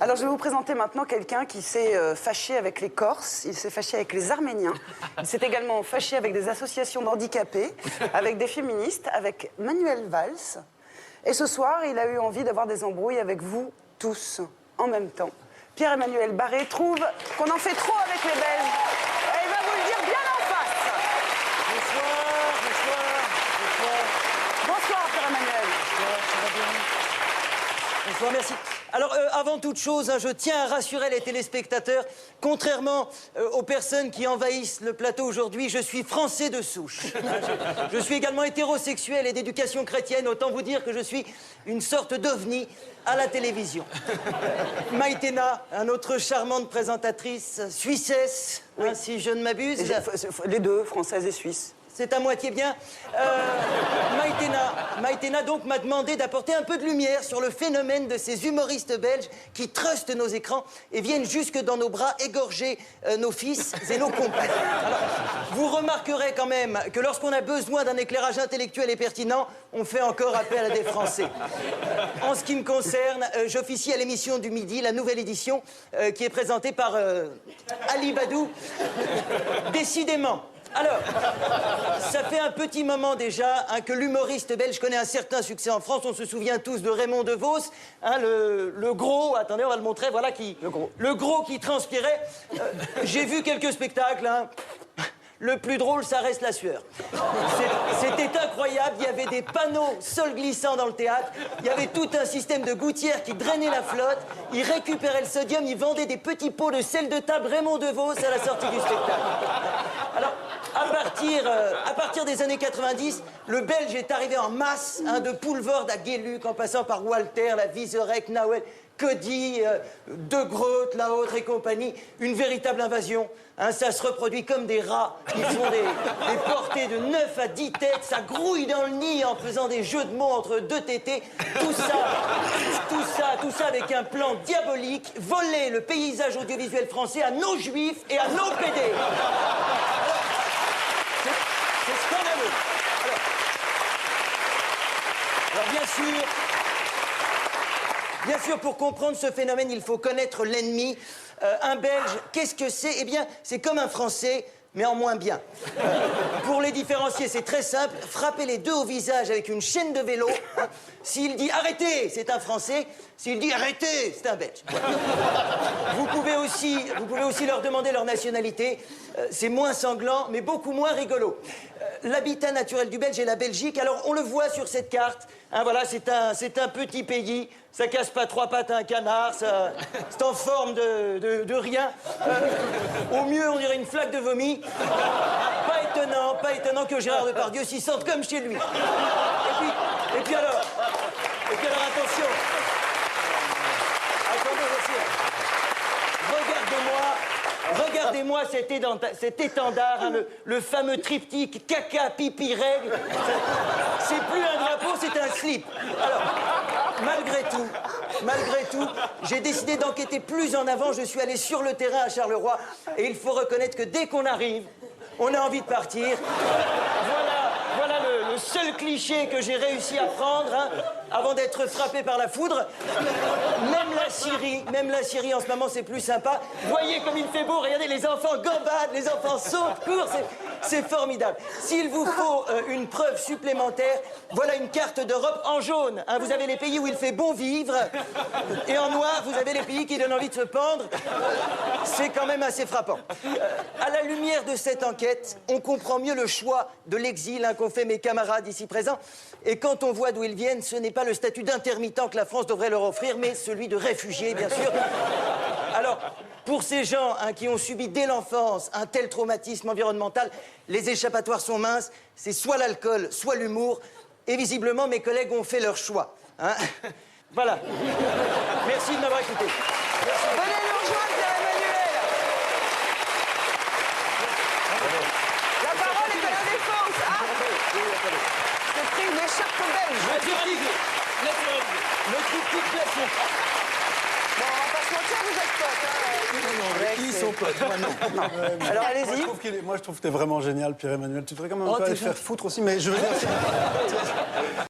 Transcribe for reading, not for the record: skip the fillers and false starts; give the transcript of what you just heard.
Alors, je vais vous présenter maintenant quelqu'un qui s'est fâché avec les Corses, il s'est fâché avec les Arméniens, il s'est également fâché avec des associations d'handicapés, avec des féministes, avec Manuel Valls. Et ce soir, il a eu envie d'avoir des embrouilles avec vous tous, en même temps. Pierre-Emmanuel Barré trouve qu'on en fait trop avec les Belges. Et il va vous le dire bien en face. Bonsoir, bonsoir, bonsoir. Bonsoir, Pierre-Emmanuel. Bonsoir, ça va bien? Bonsoir, merci. Alors, avant toute chose, je tiens à rassurer les téléspectateurs. Contrairement aux personnes qui envahissent le plateau aujourd'hui, je suis français de souche. Je suis également hétérosexuel et d'éducation chrétienne. Autant vous dire que je suis une sorte d'ovni à la télévision. Maïtena, notre charmante présentatrice, suissesse, oui. Si je ne m'abuse. Les deux, française et suisse. C'est à moitié bien. Maïtena donc m'a demandé d'apporter un peu de lumière sur le phénomène de ces humoristes belges qui trustent nos écrans et viennent jusque dans nos bras égorger nos fils et nos compères. Alors, vous remarquerez quand même que lorsqu'on a besoin d'un éclairage intellectuel et pertinent, on fait encore appel à des Français. En ce qui me concerne, j'officie à l'émission du midi, la nouvelle édition, qui est présentée par Ali Badou. Décidément. Alors, ça fait un petit moment déjà que l'humoriste belge connaît un certain succès en France. On se souvient tous de Raymond DeVos, le gros, attendez, on va le montrer, voilà, le gros qui transpirait. J'ai vu quelques spectacles, Le plus drôle, ça reste la sueur. C'était incroyable, il y avait des panneaux sol glissant dans le théâtre, il y avait tout un système de gouttières qui drainait la flotte, ils récupéraient le sodium, ils vendaient des petits pots de sel de table Raymond DeVos à la sortie du spectacle. Alors, à partir des années 90, le Belge est arrivé en masse, de Poulvord à Gueluc, en passant par Walter, la Vizorek, Nauel, Cody, De Groot, La Autre et compagnie. Une véritable invasion. Ça se reproduit comme des rats. Ils font des portées de 9 à 10 têtes. Ça grouille dans le nid en faisant des jeux de mots entre deux tétés. Tout ça avec un plan diabolique. Voler le paysage audiovisuel français à nos juifs et à nos pédés. C'est scandaleux. Alors bien sûr, pour comprendre ce phénomène, il faut connaître l'ennemi. Un Belge, qu'est-ce que c'est? Eh bien, c'est comme un Français, mais en moins bien. Pour les différencier, c'est très simple. Frappez les deux au visage avec une chaîne de vélo. S'il dit « arrêtez », c'est un Français. S'il dit « arrêtez », c'est un Belge. Vous pouvez aussi leur demander leur nationalité. C'est moins sanglant, mais beaucoup moins rigolo. L'habitat naturel du Belge est la Belgique. Alors, on le voit sur cette carte. Voilà, c'est un petit pays. Ça casse pas trois pattes à un canard. C'est en forme de rien. Au mieux, on dirait une flaque de vomi. Pas étonnant que Gérard Depardieu s'y sente comme chez lui. Et puis alors, attention. Attendez aussi. Regardez-moi cet étendard, le fameux triptyque caca, pipi, règle. C'est plus un drapeau, c'est un slip. Alors, malgré tout, j'ai décidé d'enquêter plus en avant. Je suis allé sur le terrain à Charleroi. Et il faut reconnaître que dès qu'on arrive, on a envie de partir. Voilà le seul cliché que j'ai réussi à prendre, avant d'être frappé par la foudre. Même la Syrie, en ce moment, c'est plus sympa. Voyez comme il fait beau, regardez, les enfants gambadent, les enfants sautent, courent, c'est formidable. S'il vous faut une preuve supplémentaire, voilà une carte d'Europe en jaune. Vous avez les pays où il fait bon vivre, et en noir, vous avez les pays qui donnent envie de se pendre. C'est quand même assez frappant. À la lumière de cette enquête, on comprend mieux le choix de l'exil qu'ont fait mes camarades ici présents. Et quand on voit d'où ils viennent, ce n'est pas le statut d'intermittent que la France devrait leur offrir, mais celui de réfugié, bien sûr. Alors, pour ces gens qui ont subi dès l'enfance un tel traumatisme environnemental, les échappatoires sont minces. C'est soit l'alcool, soit l'humour. Et visiblement, mes collègues ont fait leur choix. Voilà. Merci de m'avoir écouté. Merci. Venez nous rejoindre, Pierre-Emmanuel. La parole est à la défense. C'est pris une écharpe belge. Le triptyque classique. Bon, on va pas se mentir, vous êtes potes. Non, ils sont potes. Moi, non. Alors, allez-y. Moi, je trouve que t'es vraiment génial, Pierre-Emmanuel. Tu devrais quand même un peu aller te faire foutre aussi, mais je veux dire...